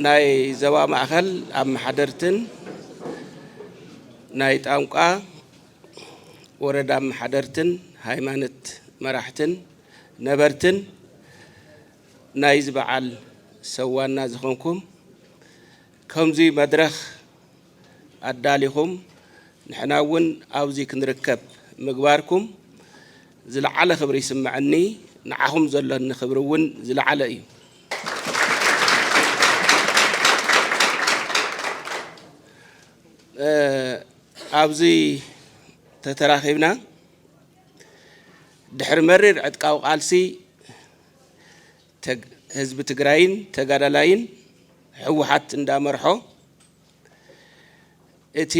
ናይ ዘባ ማእኸል ኣብ ማሕደርትን ናይ ጣንቋ ወረዳ ማሕደርትን ሃይማኖት መራሕትን ነበርትን ናይ ዝበዓል ሰዋና ዝኾንኩም ከምዚ መድረኽ ኣዳሊኹም ንሕና እውን ኣብዚ ክንርከብ ምግባርኩም ዝለዓለ ክብሪ ይስምዓኒ ንዓኹም ዘለኒ ክብሪ እውን ዝለዓለ እዩ ኣብዚ ተተራኺብና ድሕሪ መሪር ዕጥቃዊ ቃልሲ ህዝቢ ትግራይን ተጋዳላይን ሕወሓት እንዳመርሖ እቲ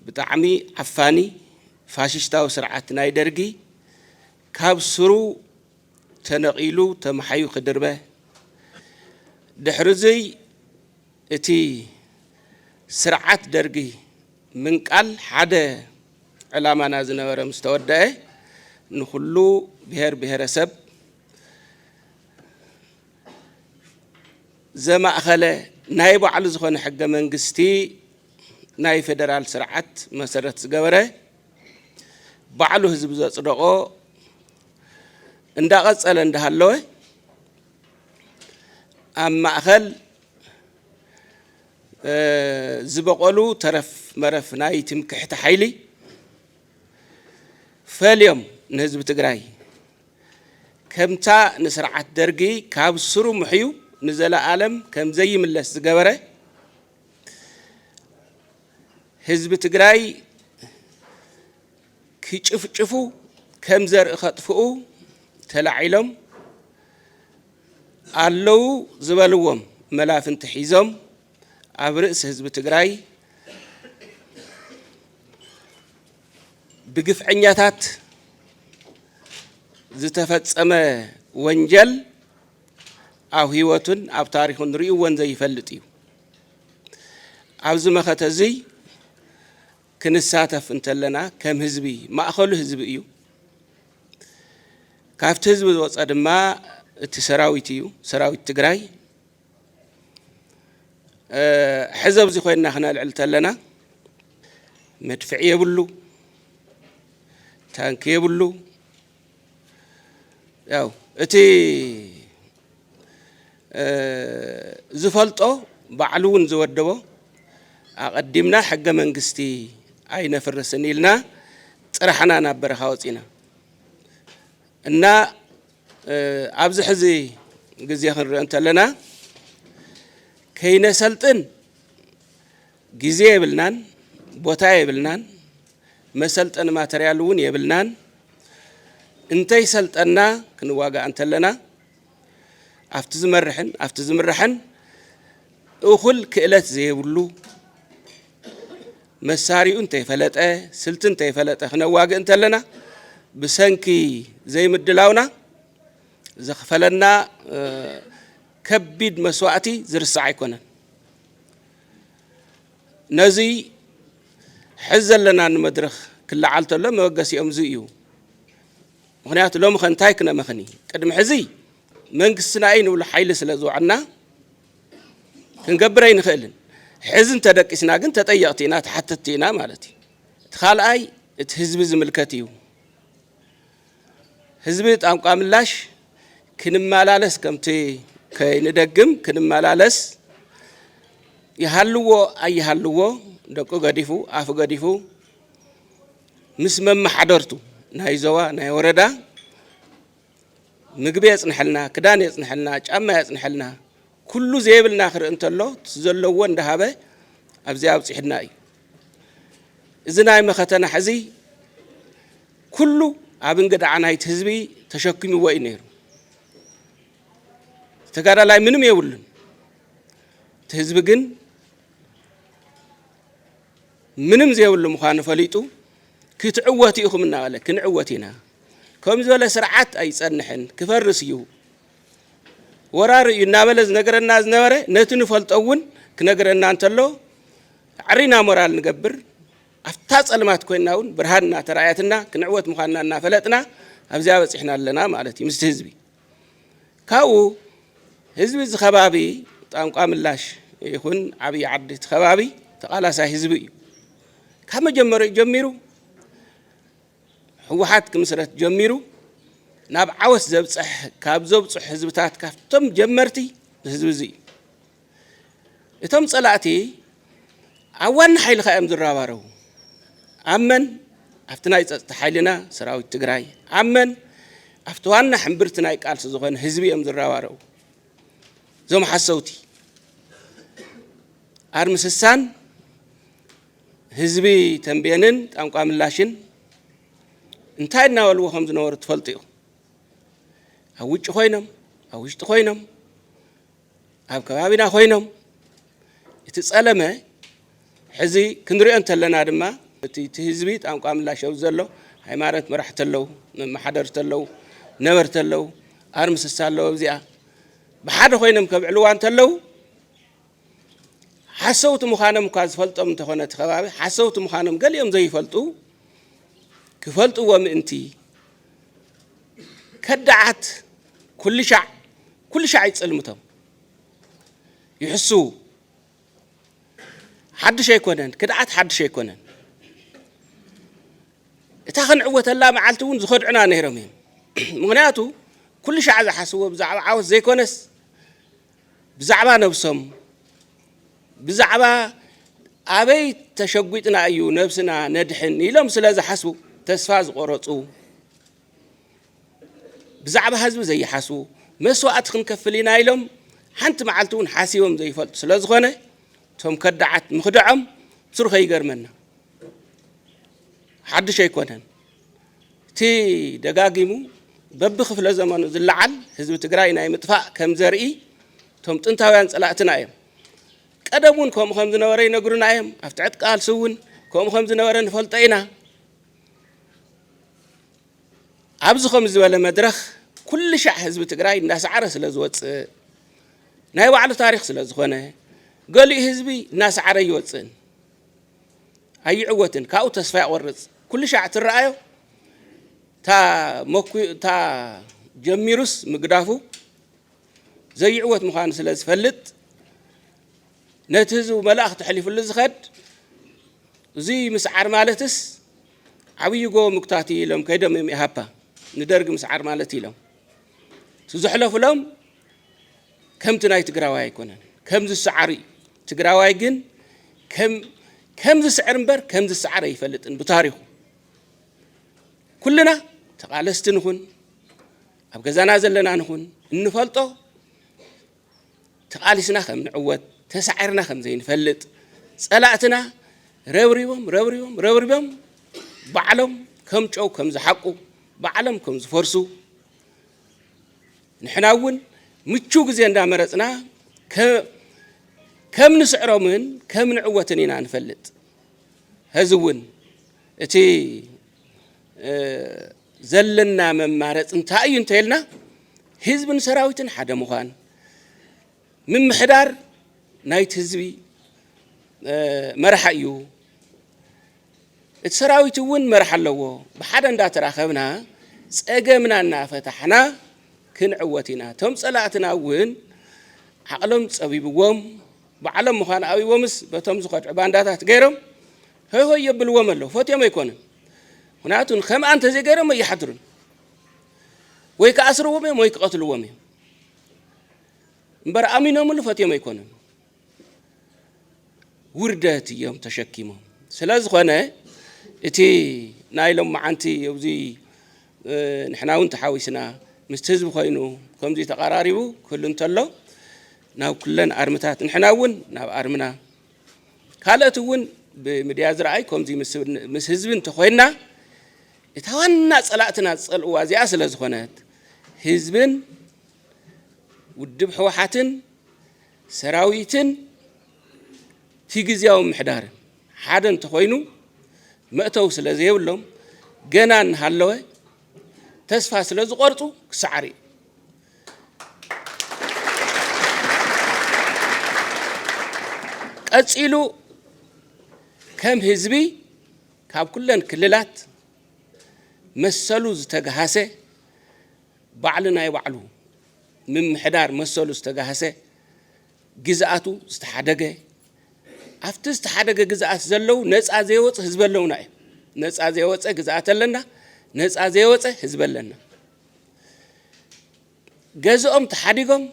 ብጣዕሚ ዓፋኒ ፋሽስታዊ ስርዓት ናይ ደርጊ ካብ ስሩ ተነቂሉ ተመሓዩ ክድርበ ድሕሪ ዘይ እቲ ስርዓት ደርጊ ምንቃል ሓደ ዕላማና ዝነበረ ምስተወደአ ንኩሉ ብሄር ብሄረሰብ ዘማእኸለ ናይ ባዕሉ ዝኾነ ሕገ መንግስቲ ናይ ፌደራል ስርዓት መሰረት ዝገበረ ባዕሉ ህዝቢ ዘጽደቆ እንዳቀጸለ እንዳሃለወ ኣብ ማእኸል ዝበቆሉ ተረፍ መረፍ ናይ ትምክሕቲ ሓይሊ ፈልዮም ንህዝቢ ትግራይ ከምታ ንስርዓት ደርጊ ካብ ስሩ ምሕዩ ንዘለዓለም ከም ዘይምለስ ዝገበረ ህዝቢ ትግራይ ክጭፍጭፉ ከም ዘርኢ ኸጥፍኡ ተላዒሎም ኣለው ዝበልዎም መላፍንቲ ሒዞም ኣብ ርእሲ ህዝቢ ትግራይ ብግፍዐኛታት ዝተፈጸመ ወንጀል ኣብ ህይወቱን ኣብ ታሪኹን ርእይዎን ዘይፈልጥ እዩ ኣብዚ መኸተ እዚ ክንሳተፍ እንተለና ከም ህዝቢ ማእኸሉ ህዝቢ እዩ ካብቲ ህዝቢ ዝወፀ ድማ እቲ ሰራዊት እዩ ሰራዊት ትግራይ ሕዚ ኣብዚ ኮይንና ክነልዕል ተለና መድፍዕ የብሉ ታንክ የብሉ ያው እቲ ዝፈልጦ ባዕሉ እውን ዝወደቦ ኣቐዲምና ሕገ መንግስቲ ኣይነፍርስን ኢልና ጥራሕና ናብ በረኻ ወፂና እና ኣብዚ ሕዚ ግዜ ክንሪኦ እንተለና ከይነሰልጥን ግዜ የብልናን ቦታ የብልናን መሰልጠን ማተርያል እውን የብልናን እንተይ ሰልጠና ክንዋጋእ እንተለና ኣብቲ ዝመርሕን ኣብቲ ዝምርሕን እኹል ክእለት ዘይብሉ መሳሪኡ እንተይፈለጠ ስልቲ እንተይፈለጠ ክነዋግእ እንተለና ብሰንኪ ዘይምድላውና ዘኽፈለና ከቢድ መስዋዕቲ ዝርስዕ ኣይኮነን ነዚ ሕዚ ዘለና ንመድረኽ ክለዓል ተሎ መበገሲኦም እዚ እዩ ምክንያቱ ሎሚ ኸ እንታይ ክነመኽኒ ቅድሚ ሕዚ መንግስትና ኣይ ንብሎ ሓይሊ ስለ ዝውዕልና ክንገብር ኣይንኽእልን ሕዚ እንተደቂስና ግን ተጠየቕቲ ኢና ተሓተቲ ኢና ማለት እዩ እቲ ካልኣይ እቲ ህዝቢ ዝምልከት እዩ ህዝቢ ጣንቋ ምላሽ ክንመላለስ ከምቲ ከይንደግም ክንመላለስ ይሃልዎ ኣይሃልዎ ደቁ ገዲፉ ኣፍ ገዲፉ ምስ መማሓደርቱ ናይ ዞባ ናይ ወረዳ ምግቢ የጽንሐልና ክዳን የጽንሐልና ጫማ የጽንሐልና ኩሉ ዘይብልና ክርኢ እንተሎ ዘለዎ እንዳሃበ ኣብዚ ኣብፂሕና እዩ እዚ ናይ መኸተና ሕዚ ኩሉ ኣብ እንግዳዕ ናይቲ ህዝቢ ተሸኪምዎ እዩ ነይሩ ተጋዳላይ ምንም የብሉን እቲ ህዝቢ ግን ምንም ዘይብሉ ምዃኑ ፈሊጡ ክትዕወት ኢኹም እናበለ ክንዕወት ኢና ከም ዝበለ ስርዓት ኣይጸንሕን ክፈርስ እዩ ወራሪ እዩ እናበለ ዝነገረና ዝነበረ ነቲ ንፈልጦ እውን ክነገረና እንተሎ ዓሪና ሞራል ንገብር ኣፍታ ጸልማት ኮይና እውን ብርሃንና ተራእያትና ክንዕወት ምዃንና እናፈለጥና ኣብዚያ በፂሕና ኣለና ማለት እዩ ምስቲ ህዝቢ ካብኡ ህዝቢ ዝኸባቢ ጣንቋ ምላሽ ይኹን ዓብይ ዓዲ ተኸባቢ ተቃላሳይ ህዝቢ እዩ ካብ መጀመሪኡ ጀሚሩ ህወሓት ክምስረት ጀሚሩ ናብ ዓወት ዘብፅሕ ካብ ዘብፅሕ ህዝብታት ካብቶም ጀመርቲ ህዝቢ እዚ እቶም ጸላእቲ ኣብ ዋና ሓይሊ ኸም ዝራባረው ኣመን ኣብቲ ናይ ጸጥታ ሓይልና ሰራዊት ትግራይ ኣመን ኣብቲ ዋና ሕምብርቲ ናይ ቃልሲ ዝኾነ ህዝቢ እዮም ዝራባረው ዞም ሓሰውቲ ኣርምስሳን ህዝቢ ተንቤንን ጣንቋ ምላሽን እንታይ እናበልዎ ከም ዝነበሩ ትፈልጡ ኢኹም ኣብ ውጭ ኮይኖም ኣብ ውሽጢ ኮይኖም ኣብ ከባቢና ኮይኖም እቲ ጸለመ ሕዚ ክንሪኦ እንተለና ድማ እቲ ህዝቢ ጣንቋ ምላሽ ኣብ ዘሎ ሃይማኖት መራሕቲ ኣለዉ መማሓደርቲ ኣለዉ ነበርቲ ኣለዉ ኣርምስሳ ኣለዉ ኣብዚኣ ብሓደ ኮይኖም ከብዕልዋ እንተለዉ ሓሰውቲ ምዃኖም እኳ ዝፈልጦም እንተኾነ እቲ ከባቢ ሓሰውቲ ምዃኖም ገሊኦም ዘይፈልጡ ክፈልጥዎ ምእንቲ ከዳዓት ኩሉ ሻዕ ይጽልምቶም ይሕሱ ሓድሽ ኣይኮነን ክዳዓት ሓድሽ ኣይኮነን እታ ክንዕወተላ መዓልቲ እውን ዝኸድዑና ነይሮም እዮም ምክንያቱ ኩሉ ሻዕ ዝሓስቦ ብዛዕባ ዓወት ዘይኮነስ ብዛዕባ ነብሶም ብዛዕባ ኣበይ ተሸጒጥና እዩ ነብስና ነድሕን ኢሎም ስለ ዝሓስቡ ተስፋ ዝቆረፁ ብዛዕባ ህዝቢ ዘይሓስቡ መስዋዕት ክንከፍል ኢና ኢሎም ሓንቲ መዓልቲ እውን ሓሲቦም ዘይፈልጡ ስለ ዝኾነ እቶም ከዳዓት ምኽድዖም ስሩ ከይገርመና ሓድሽ ኣይኮነን እቲ ደጋጊሙ በብክፍለ ዘመኑ ዝለዓል ህዝቢ ትግራይ ናይ ምጥፋእ ከም ዘርኢ እቶም ጥንታውያን ጸላእትና እዮም ቀደም እውን ከምኡ ከም ዝነበረ ይነግሩና እዮም ኣብ ትሕቲ ቃልሲ እውን ከምኡ ከም ዝነበረ ንፈልጦ ኢና ኣብዚ ከም ዝበለ መድረኽ ኩሉ ሻዕ ህዝቢ ትግራይ እንዳሰዓረ ስለ ዝወፅእ ናይ ባዕሉ ታሪክ ስለ ዝኾነ ገሊኡ ህዝቢ እናሰዓረ ይወፅእን ኣይዕወትን ካብኡ ተስፋ ይቆርፅ ኩሉ ሻዕ ትረኣዮ ታ ጀሚሩስ ምግዳፉ ዘይዕወት ምዃኑ ስለ ዝፈልጥ ነቲ ህዝቡ መልእኽቲ ሕሊፉሉ ዝኸድ እዚ ምስዓር ማለትስ ዓብይ ጎ ምክታቲ ኢሎም ከይዶም እዮም ኢሃፓ ንደርጊ ምስዓር ማለት ኢሎም ትዝሕለፉሎም ከምቲ ናይ ትግራዋይ ኣይኮነን ከም ዝሰዓር እዩ ትግራዋይ ግን ከም ዝስዕር እምበር ከም ዝሰዓር ኣይፈልጥን ብታሪኹ ኩልና ተቃለስቲ ንኹን ኣብ ገዛና ዘለና ንኹን እንፈልጦ ተቃሊስና ከም ንዕወት ተሳዒርና ከም ዘይንፈልጥ ጸላእትና ረብሪቦም ባዕሎም ከም ጨው ከም ዝሓቁ ባዕሎም ከም ዝፈርሱ ንሕና እውን ምቹ ግዜ እንዳመረፅና ከም ንስዕሮምን ከም ንዕወትን ኢና ንፈልጥ ህዚ እውን እቲ ዘለና መማረፅ እንታይ እዩ እንተኢልና ህዝብን ሰራዊትን ሓደ ምዃን ምምሕዳር ናይቲ ህዝቢ መርሓ እዩ እቲ ሰራዊት እውን መርሓ ኣለዎ ብሓደ እንዳተራኸብና ፀገምና እናፈታሕና ክንዕወት ኢና እቶም ጸላእትና እውን ዓቕሎም ፀቢብዎም ባዕሎም ምዃን ኣብይቦምስ በቶም ዝኸድዑ ባንዳታት ገይሮም ሆይ የብልዎም ኣለዉ ፈትዮም ኣይኮነን ምክንያቱ ከምኣ እንተዘይገይሮም ኣይሓድሩን ወይ ከኣስርዎም እዮም ወይ ክቐትልዎም እዮም እምበር ኣሚኖምሉ ፈትዮም ኣይኮነን ውርደት እዮም ተሸኪሞም ስለ ዝኾነ እቲ ናይሎም መዓንቲ ኣብዚ ንሕና እውን ተሓዊስና ምስቲ ህዝቢ ኮይኑ ከምዚ ተቀራሪቡ ክህሉ እንተሎ ናብ ኩለን ኣርምታት ንሕና እውን ናብ ኣርምና ካልኦት እውን ብሚድያ ዝረኣይ ከምዚ ምስ ህዝቢ እንተኮይንና እታ ዋና ጸላእትና ዝጸልእዋ እዚኣ ስለ ዝኾነት ህዝብን ውድብ ሕወሓትን ሰራዊትን ቲ ግዝያዊ ምሕዳርን ሓደ እንተኮይኑ መእተው ስለ ዘይብሎም ገና እንሃለወ ተስፋ ስለ ዝቆርፁ ክሳዕሪ ቀፂሉ ከም ህዝቢ ካብ ኩለን ክልላት መሰሉ ዝተገሃሰ ባዕሉ ናይ ባዕሉ ምምሕዳር መሰሉ ዝተጋህሰ ግዛኣቱ ዝተሓደገ ኣብቲ ዝተሓደገ ግዛኣት ዘለው ነፃ ዘይወፅ ህዝብ ኣለውና እዩ ነፃ ዘይወፀ ግዛኣት ኣለና ነፃ ዘይወፀ ህዝብ ኣለና ገዝኦም ተሓዲጎም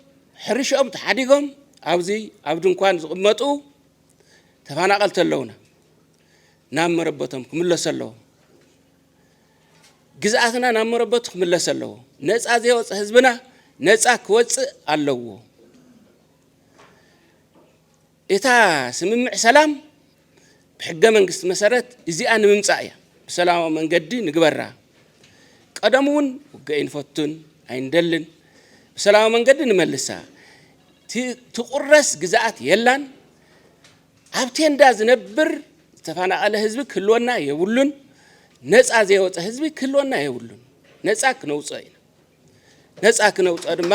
ሕርሽኦም ተሓዲጎም ኣብዚ ኣብ ድንኳን ዝቕመጡ ተፈናቀልቲ ኣለውና ናብ መረበቶም ክምለሱ ኣለዎም ግዛኣትና ናብ መረበቱ ክምለስ ኣለዎ ነፃ ዘይወፀ ህዝብና ነፃ ክወፅእ ኣለዎ እታ ስምምዕ ሰላም ብሕገ መንግስቲ መሰረት እዚኣ ንምምፃእ እያ ብሰላማዊ መንገዲ ንግበራ ቀደም እውን ውግእ ይንፈቱን ኣይንደልን ብሰላማዊ መንገዲ ንመልሳ ትቁረስ ግዛኣት የላን ኣብ ቴንዳ ዝነብር ዝተፈናቀለ ህዝቢ ክህልወና የብሉን ነፃ ዘይወፀ ህዝቢ ክህልወና የብሉን ነፃ ክነውፅእ ኢና ነፃ ክነውፅእ ድማ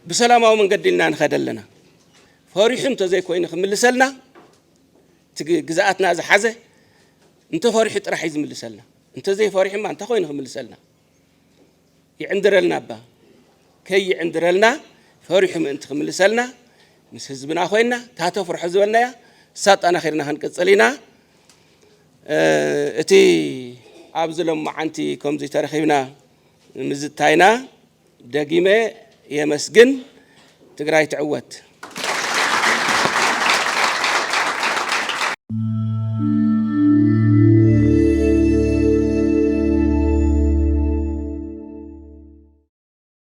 بسلامه መንገዲ ኢልና ንኸድ ኣለና ፈሪሑ እንተዘይኮይኑ ክምልሰልና ግዛኣትና ዝሓዘ እንተ ፈሪሑ ጥራሕ እዩ ዝምልሰልና እንተ ዘይፈሪሕማ እንተ ኮይኑ ክምልሰልና ይዕንድረልና ባ ከይዕንድረልና ፈሪሑ ምእንቲ ክምልሰልና ምስ ህዝብና ኮይና ታተፍርሑ ዝበልናያ ሳጣና ኸይርና ክንቅፅል ኢና እቲ ኣብዚ ሎማዓንቲ ከምዚ ተረኺብና ምዝታይና ደጊመ يمسجن تجري تعوت